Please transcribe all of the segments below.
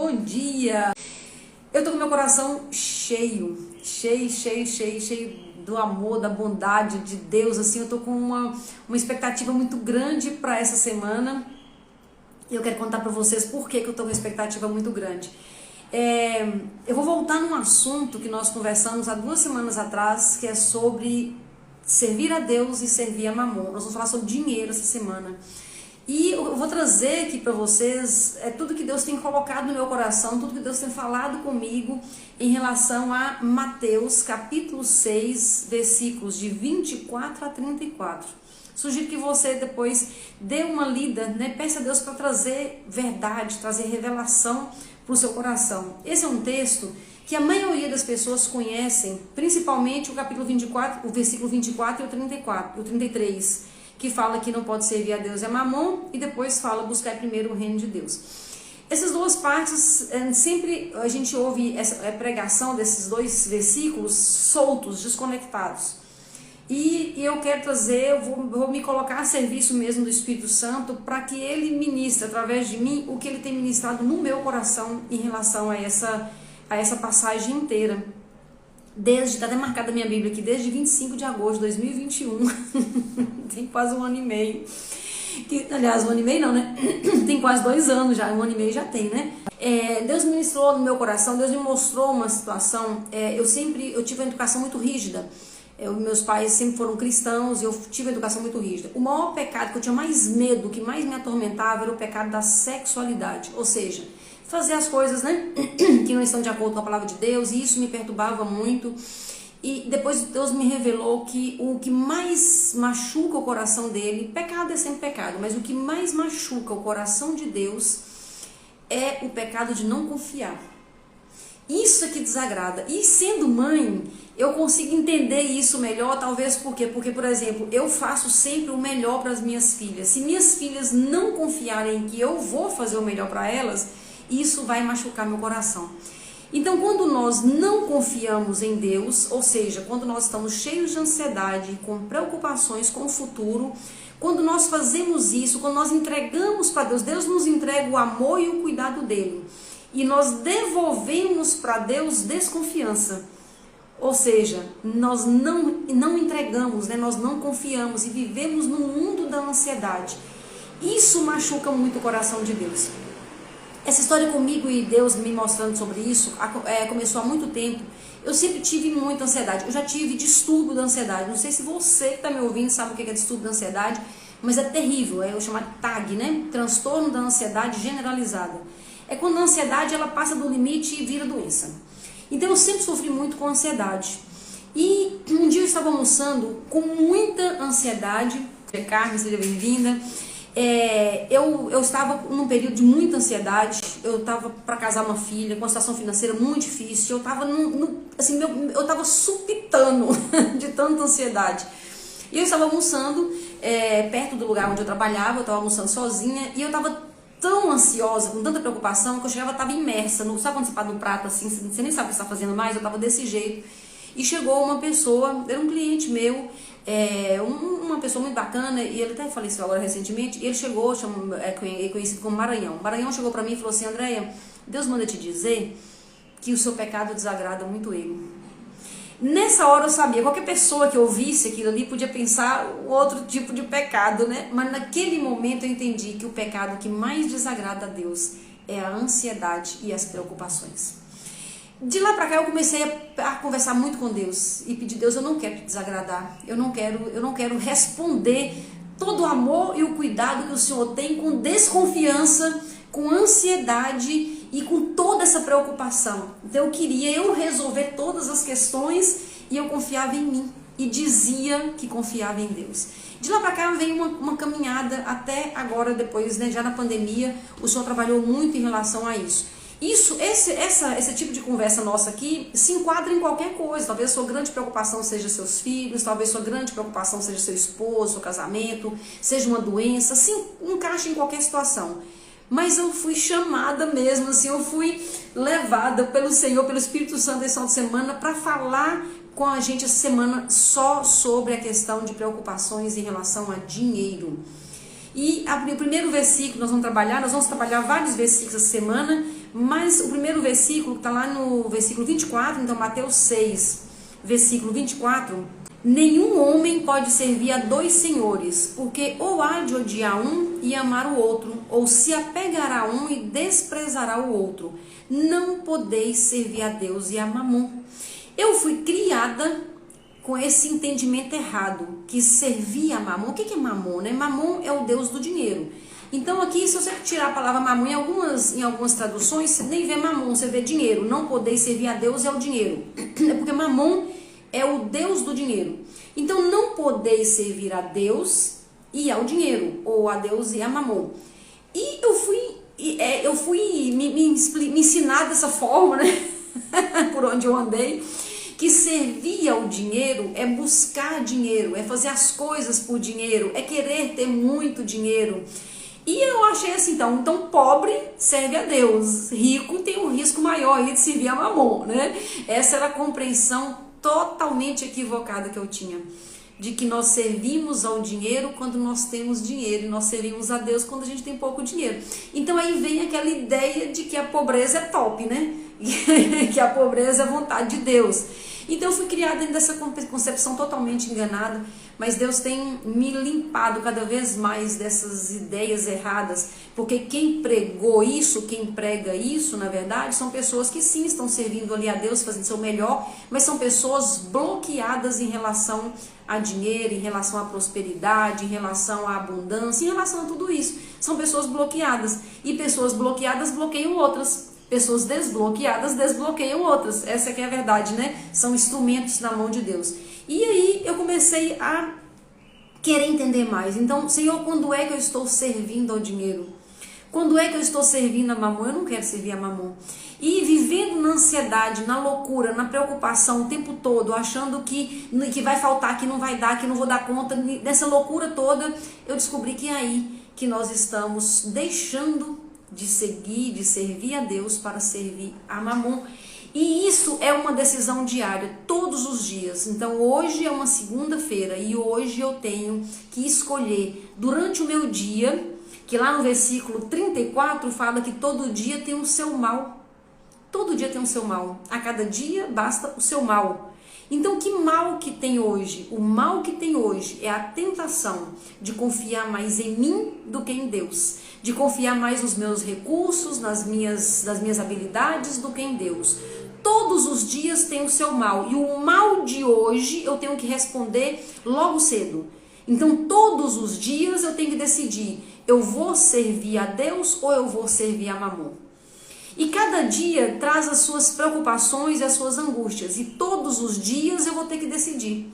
bom dia! Eu tô com meu coração cheio do amor, da bondade de Deus, assim, eu tô com uma expectativa muito grande para essa semana. E eu quero contar para vocês por que eu tô com uma expectativa muito grande. Eu vou voltar num assunto que nós conversamos há 2 semanas atrás, que é sobre servir a Deus e servir a Mamon. Nós vamos falar sobre dinheiro essa semana. E eu vou trazer aqui para vocês tudo que Deus tem colocado no meu coração, tudo que Deus tem falado comigo em relação a Mateus capítulo 6, versículos de 24 a 34. Sugiro que você depois dê uma lida, né? Peça a Deus para trazer verdade, trazer revelação para o seu coração. Esse é um texto que a maioria das pessoas conhecem, principalmente o capítulo 24, o versículo 24 e o 33. Que fala que não pode servir a Deus e a Mamon, e depois fala buscar primeiro o reino de Deus. Essas duas partes, sempre a gente ouve essa pregação desses 2 versículos soltos, desconectados. E eu quero trazer, eu vou me colocar a serviço mesmo do Espírito Santo, para que Ele ministre através de mim o que Ele tem ministrado no meu coração em relação a essa passagem inteira. Está até marcada a minha Bíblia aqui, desde 25 de agosto de 2021, tem quase 1 ano e meio, aliás, 1 ano e meio não, né, tem quase 2 anos já, 1 ano e meio já tem, né. Deus ministrou no meu coração, Deus me mostrou uma situação, eu tive uma educação muito rígida, meus pais sempre foram cristãos e eu tive uma educação muito rígida. O maior pecado que eu tinha mais medo, que mais me atormentava, era o pecado da sexualidade, ou seja, fazer as coisas, né, que não estão de acordo com a palavra de Deus, e isso me perturbava muito. E depois Deus me revelou que o que mais machuca o coração dele, pecado é sempre pecado, mas o que mais machuca o coração de Deus é o pecado de não confiar. Isso é que desagrada. E sendo mãe, eu consigo entender isso melhor, talvez porque, por exemplo, eu faço sempre o melhor para as minhas filhas. Se minhas filhas não confiarem que eu vou fazer o melhor para elas, isso vai machucar meu coração. Então, quando nós não confiamos em Deus, ou seja, quando nós estamos cheios de ansiedade, com preocupações com o futuro, quando nós fazemos isso, quando nós entregamos para Deus, Deus nos entrega o amor e o cuidado dele, e nós devolvemos para Deus desconfiança, ou seja, nós não entregamos, né? Nós não confiamos e vivemos no mundo da ansiedade. Isso machuca muito o coração de Deus. Essa história comigo e Deus me mostrando sobre isso começou há muito tempo. Eu sempre tive muita ansiedade. Eu já tive distúrbio da ansiedade. Não sei se você que está me ouvindo sabe o que é distúrbio da ansiedade, mas é terrível. É o chamado TAG, né? Transtorno da ansiedade generalizada. É quando a ansiedade ela passa do limite e vira doença. Então eu sempre sofri muito com ansiedade. E um dia eu estava almoçando com muita ansiedade. Carmen, seja bem-vinda. Eu estava num período de muita ansiedade, eu estava para casar uma filha, com uma situação financeira muito difícil, eu estava eu estava supitando de tanta ansiedade. E eu estava almoçando perto do lugar onde eu trabalhava, eu estava almoçando sozinha, e eu estava tão ansiosa, com tanta preocupação, que eu chegava, estava imersa, sabe quando você para no prato assim, você nem sabe o que você está fazendo mais, eu estava desse jeito. E chegou uma pessoa, era um cliente meu, uma pessoa muito bacana, e ele até faleceu agora recentemente, e ele chegou, é conhecido como Maranhão. Maranhão chegou para mim e falou assim: Andréia, Deus manda te dizer que o seu pecado desagrada muito ele. Nessa hora eu sabia, qualquer pessoa que ouvisse aquilo ali podia pensar outro tipo de pecado, né? Mas naquele momento eu entendi que o pecado que mais desagrada a Deus é a ansiedade e as preocupações. De lá pra cá eu comecei a conversar muito com Deus e pedir: Deus, eu não quero te desagradar, eu não quero responder todo o amor e o cuidado que o Senhor tem com desconfiança, com ansiedade e com toda essa preocupação. Então eu queria resolver todas as questões e eu confiava em mim e dizia que confiava em Deus. De lá pra cá veio uma caminhada até agora, depois, né, já na pandemia, o Senhor trabalhou muito em relação a isso. Esse tipo de conversa nossa aqui se enquadra em qualquer coisa. Talvez a sua grande preocupação seja seus filhos, talvez a sua grande preocupação seja seu esposo, seu casamento, seja uma doença, se encaixa em qualquer situação. Mas eu fui chamada mesmo, assim, eu fui levada pelo Senhor, pelo Espírito Santo esse final de semana para falar com a gente essa semana só sobre a questão de preocupações em relação a dinheiro. E o primeiro versículo nós vamos trabalhar vários versículos essa semana, Mas o primeiro versículo está lá no versículo 24, então Mateus 6, versículo 24. Nenhum homem pode servir a dois senhores, porque ou há de odiar um e amar o outro, ou se apegará a um e desprezará o outro. Não podeis servir a Deus e a Mamon. Eu fui criada com esse entendimento errado, que servia a Mamon. O que é Mamon, né? Mamon é o Deus do dinheiro. Então aqui, se você tirar a palavra Mamon, em algumas traduções, você nem vê Mamon, você vê dinheiro. Não podeis servir a Deus é o dinheiro. É porque Mamon é o Deus do dinheiro. Então não podeis servir a Deus e ao dinheiro, ou a Deus e a Mamon. E eu fui me ensinar dessa forma, né? Por onde eu andei, que servir ao dinheiro é buscar dinheiro, é fazer as coisas por dinheiro, é querer ter muito dinheiro. E eu achei assim, então pobre serve a Deus, rico tem um risco maior aí de servir a Mamon, né? Essa era a compreensão totalmente equivocada que eu tinha, de que nós servimos ao dinheiro quando nós temos dinheiro e nós servimos a Deus quando a gente tem pouco dinheiro. Então aí vem aquela ideia de que a pobreza é top, né? Que a pobreza é vontade de Deus. Então eu fui criada dentro dessa concepção totalmente enganada, mas Deus tem me limpado cada vez mais dessas ideias erradas, porque quem pregou isso, quem prega isso, na verdade, são pessoas que sim estão servindo ali a Deus, fazendo seu melhor, mas são pessoas bloqueadas em relação a dinheiro, em relação à prosperidade, em relação à abundância, em relação a tudo isso. São pessoas bloqueadas, e pessoas bloqueadas bloqueiam outras. Pessoas desbloqueadas desbloqueiam outras. Essa que é a verdade, né? São instrumentos na mão de Deus. E aí eu comecei a querer entender mais. Então, Senhor, quando é que eu estou servindo ao dinheiro? Quando é que eu estou servindo a Mamon? Eu não quero servir a Mamon. E vivendo na ansiedade, na loucura, na preocupação o tempo todo, achando que vai faltar, que não vai dar, que não vou dar conta, dessa loucura toda, eu descobri que é aí que nós estamos deixando de seguir, de servir a Deus para servir a Mamon. E isso é uma decisão diária, todos os dias. Então hoje é uma segunda-feira e hoje eu tenho que escolher durante o meu dia, que lá no versículo 34 fala que todo dia tem o seu mal. Todo dia tem o seu mal. A cada dia basta o seu mal. Então que mal que tem hoje? O mal que tem hoje é a tentação de confiar mais em mim do que em Deus. De confiar mais nos meus recursos, nas minhas habilidades do que em Deus. Todos os dias tem o seu mal. E o mal de hoje eu tenho que responder logo cedo. Então todos os dias eu tenho que decidir. Eu vou servir a Deus ou eu vou servir a Mamon? E cada dia traz as suas preocupações e as suas angústias. E todos os dias eu vou ter que decidir.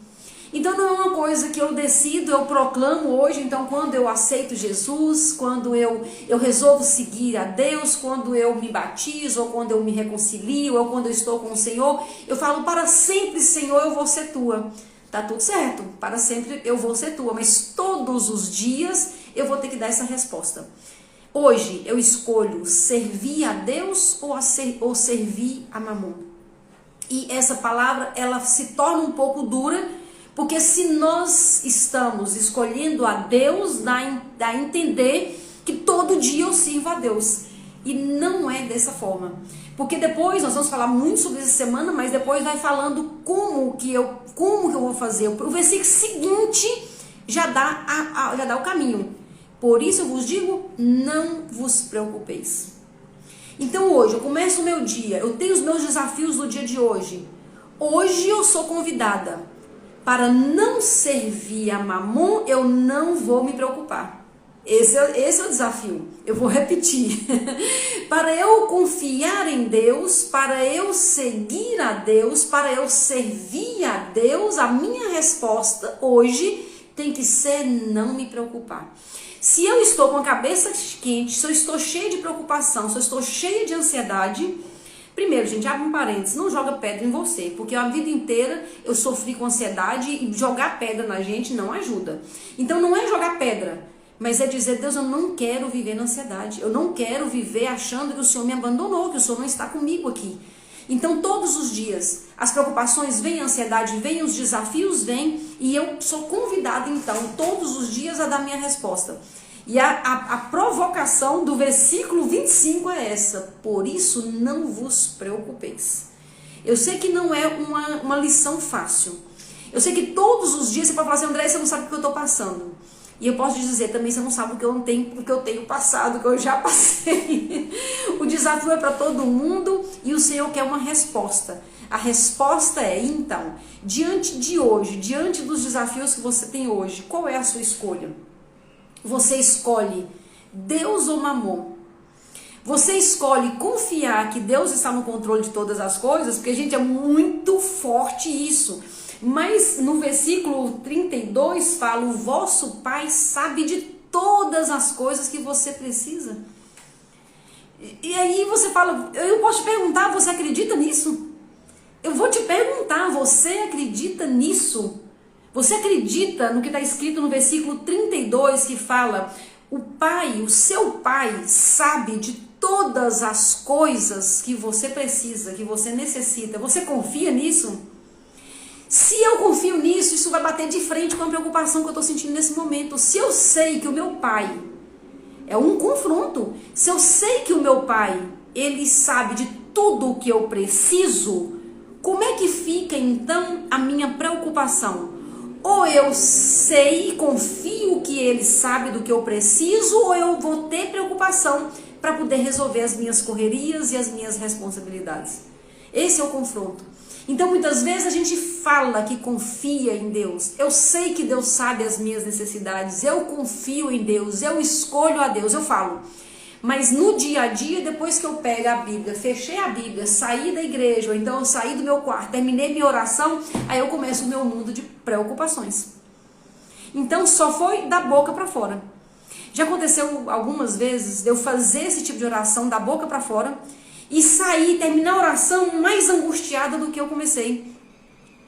Então não é uma coisa que eu decido, eu proclamo hoje. Então quando eu aceito Jesus, quando eu resolvo seguir a Deus, quando eu me batizo, ou quando eu me reconcilio, ou quando eu estou com o Senhor, eu falo para sempre, Senhor, eu vou ser tua. Tá tudo certo, para sempre eu vou ser tua. Mas todos os dias eu vou ter que dar essa resposta. Hoje eu escolho servir a Deus ou servir a Mamon. E essa palavra, ela se torna um pouco dura, porque se nós estamos escolhendo a Deus, dá a entender que todo dia eu sirvo a Deus. E não é dessa forma. Porque depois, nós vamos falar muito sobre essa semana, mas depois vai falando como que eu vou fazer. O versículo seguinte já dá o caminho. Por isso eu vos digo, não vos preocupeis. Então hoje eu começo o meu dia, eu tenho os meus desafios do dia de hoje. Hoje eu sou convidada para não servir a Mamon, eu não vou me preocupar. Esse é o desafio. Eu vou repetir. Para eu confiar em Deus, para eu seguir a Deus, para eu servir a Deus, a minha resposta hoje tem que ser não me preocupar. Se eu estou com a cabeça quente, se eu estou cheia de preocupação, se eu estou cheia de ansiedade, primeiro, gente, abre um parênteses, não joga pedra em você, porque a vida inteira eu sofri com ansiedade e jogar pedra na gente não ajuda. Então não é jogar pedra, mas é dizer, Deus, eu não quero viver na ansiedade, eu não quero viver achando que o Senhor me abandonou, que o Senhor não está comigo aqui. Então todos os dias as preocupações vêm, a ansiedade vem, os desafios vêm, e eu sou convidada então todos os dias a dar minha resposta. E a provocação do versículo 25 é essa: por isso não vos preocupeis. Eu sei que não é uma lição fácil. Eu sei que todos os dias você pode falar assim: André, você não sabe o que eu estou passando. E eu posso te dizer também, você não sabe o que eu tenho passado, o que eu já passei. O desafio é para todo mundo e o Senhor quer uma resposta. A resposta é, então, diante de hoje, diante dos desafios que você tem hoje, qual é a sua escolha? Você escolhe Deus ou Mamon? Você escolhe confiar que Deus está no controle de todas as coisas? Porque, gente, é muito forte isso. Mas no versículo 32 fala: o vosso Pai sabe de todas as coisas que você precisa. E aí você fala, eu posso te perguntar, você acredita nisso? Eu vou te perguntar, você acredita nisso? Você acredita no que está escrito no versículo 32 que fala: o Pai, o seu Pai sabe de todas as coisas que você precisa, que você necessita? Você confia nisso? Se eu confio nisso, isso vai bater de frente com a preocupação que eu estou sentindo nesse momento. Se eu sei que o meu Pai, é um confronto, se eu sei que o meu Pai, Ele sabe de tudo o que eu preciso, como é que fica então a minha preocupação? Ou eu sei e confio que Ele sabe do que eu preciso, ou eu vou ter preocupação para poder resolver as minhas correrias e as minhas responsabilidades. Esse é o confronto. Então muitas vezes a gente fala que confia em Deus. Eu sei que Deus sabe as minhas necessidades, eu confio em Deus, eu escolho a Deus, eu falo. Mas no dia a dia, depois que eu pego a Bíblia, fechei a Bíblia, saí da igreja, ou então eu saí do meu quarto, terminei minha oração, aí eu começo o meu mundo de preocupações. Então só foi da boca para fora. Já aconteceu algumas vezes de eu fazer esse tipo de oração da boca para fora e sair, terminar a oração mais angustiada do que eu comecei.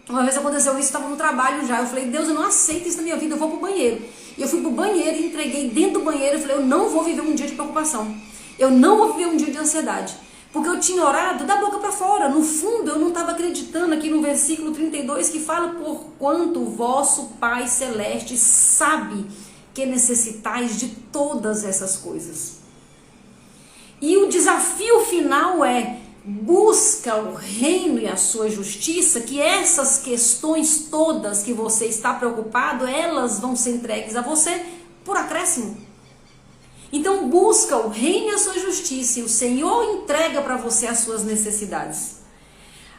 Uma vez aconteceu isso, estava no trabalho já, eu falei: Deus, eu não aceito isso na minha vida, eu vou pro banheiro. E eu fui pro banheiro e entreguei dentro do banheiro, eu falei: eu não vou viver um dia de preocupação, eu não vou viver um dia de ansiedade, porque eu tinha orado da boca para fora. No fundo eu não estava acreditando aqui no versículo 32 que fala: porquanto o vosso Pai Celeste sabe que necessitais de todas essas coisas. E o desafio final é: busca o reino e a sua justiça, que essas questões todas que você está preocupado, elas vão ser entregues a você por acréscimo. Então busca o reino e a sua justiça, e o Senhor entrega para você as suas necessidades.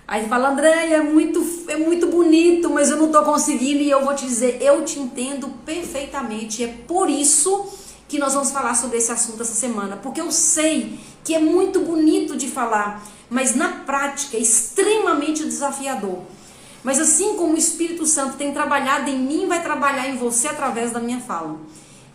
Aí fala: André, é muito bonito, mas eu não estou conseguindo. E eu vou te dizer, eu te entendo perfeitamente. É por isso que nós vamos falar sobre esse assunto essa semana, porque eu sei que é muito bonito de falar, mas na prática é extremamente desafiador. Mas assim como o Espírito Santo tem trabalhado em mim, vai trabalhar em você através da minha fala.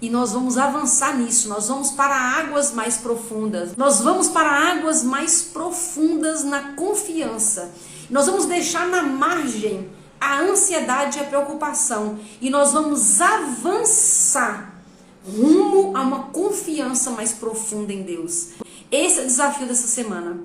E nós vamos avançar nisso, nós vamos para águas mais profundas. Nós vamos para águas mais profundas na confiança. Nós vamos deixar na margem a ansiedade e a preocupação. E nós vamos avançar rumo a uma confiança mais profunda em Deus. Esse é o desafio dessa semana.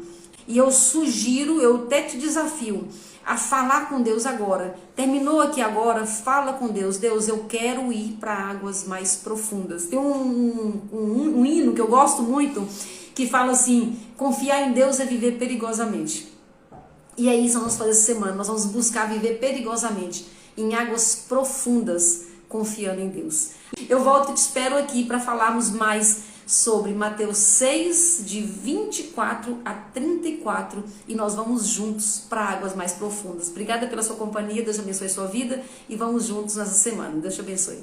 E eu sugiro, eu até te desafio a falar com Deus agora. Terminou aqui agora, fala com Deus. Deus, eu quero ir para águas mais profundas. Tem um hino que eu gosto muito, que fala assim: confiar em Deus é viver perigosamente. E é isso que nós vamos fazer essa semana. Nós vamos buscar viver perigosamente, em águas profundas, confiando em Deus. Eu volto e te espero aqui para falarmos mais sobre Mateus 6, de 24 a 34, e nós vamos juntos para águas mais profundas. Obrigada pela sua companhia, Deus abençoe a sua vida, e vamos juntos nessa semana. Deus te abençoe.